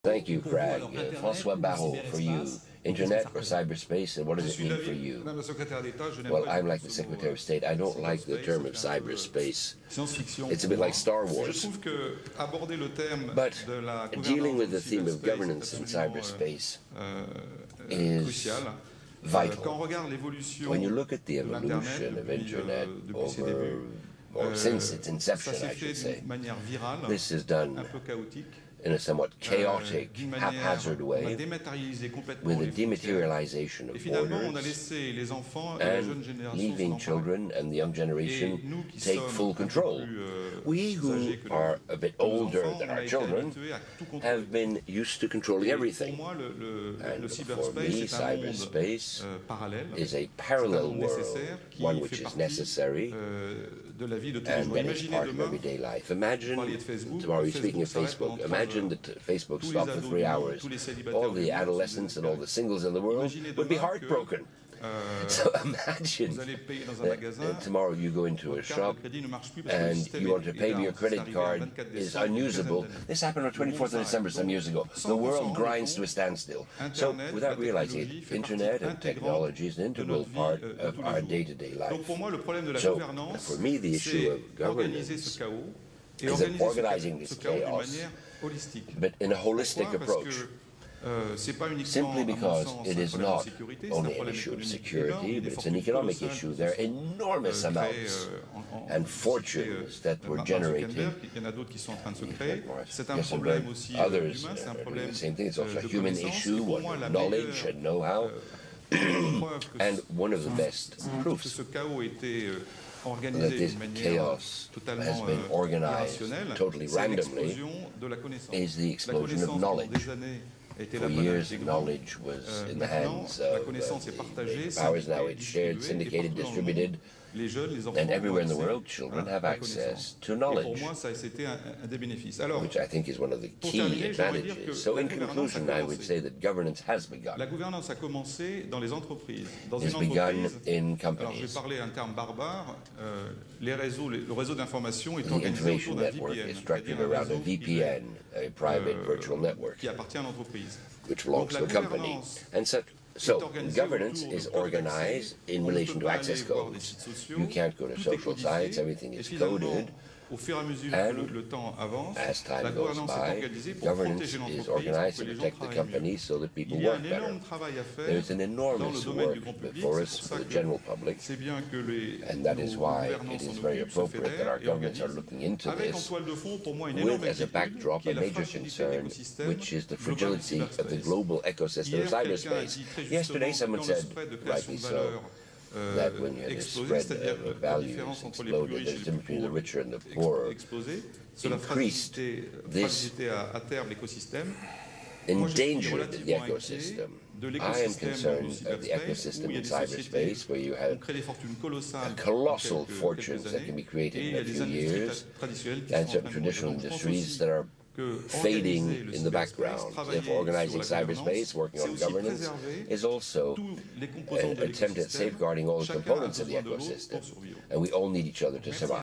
Thank you, Craig. François Barrault, for you. Internet or cyberspace, and what does it mean for you? Well, I'm like the Secretary of State. I don't like the term of cyberspace. It's a bit like Star Wars. But dealing with the theme of governance in cyberspace is vital. When you look at the evolution of Internet since its inception, I should say, this is done in a somewhat chaotic, haphazard way, with a dematerialization of borders, and leaving children and the young generation take full control. We who are a bit older than our children have been used to controlling everything. And for me, cyberspace is a parallel world, one which is necessary and that is part of everyday life. Imagine, tomorrow speaking of Facebook, imagine that Facebook stopped for 3 hours. All the adolescents and all the singles in the world would be heartbroken. So imagine that tomorrow you go into a shop and you want to pay with your credit card is unusable. This happened on the 24th of December some years ago. The world grinds to a standstill. So without realizing it, Internet and technology is an integral part of our day-to-day life. So for me, the issue of governance is of organizing this chaos, but in a holistic approach. Simply because it is not only an issue of security, but it's an economic issue. There are enormous amounts and fortunes that were generated. Others are doing the same thing. It's also a human issue, one of knowledge and know-how. And one of the best proofs that this chaos has been organized totally randomly is the explosion of knowledge. For years, knowledge was in the hands of the powers. Now it's shared, syndicated, distributed, and everywhere in the world, children have access to knowledge, which I think is one of the key advantages. So in conclusion, I would say that governance has begun. It's begun in companies. The information network is structured around a VPN, a private virtual network, which belongs to a company. And so governance is organized in relation to access codes. You can't go to social sites, everything is coded. And as time goes by, governance is organized to protect the company so that people work better. There's an enormous work before us for the general public, and that is why it is very appropriate that our governments are looking into this with, as a backdrop, a major concern, which is the fragility of the global ecosystem of cyberspace. Yesterday, someone said, rightly so, that when you had this spread of values exploded, there's a difference between the richer and the poorer, increased this, endangered the ecosystem. I am concerned of the ecosystem in cyberspace, where you have colossal fortunes that can be created in a few years, and certain traditional industries that are fading in the background. Therefore, organizing cyberspace, working on governance, is also an attempt at safeguarding all the components of the ecosystem. And we all need each other to survive.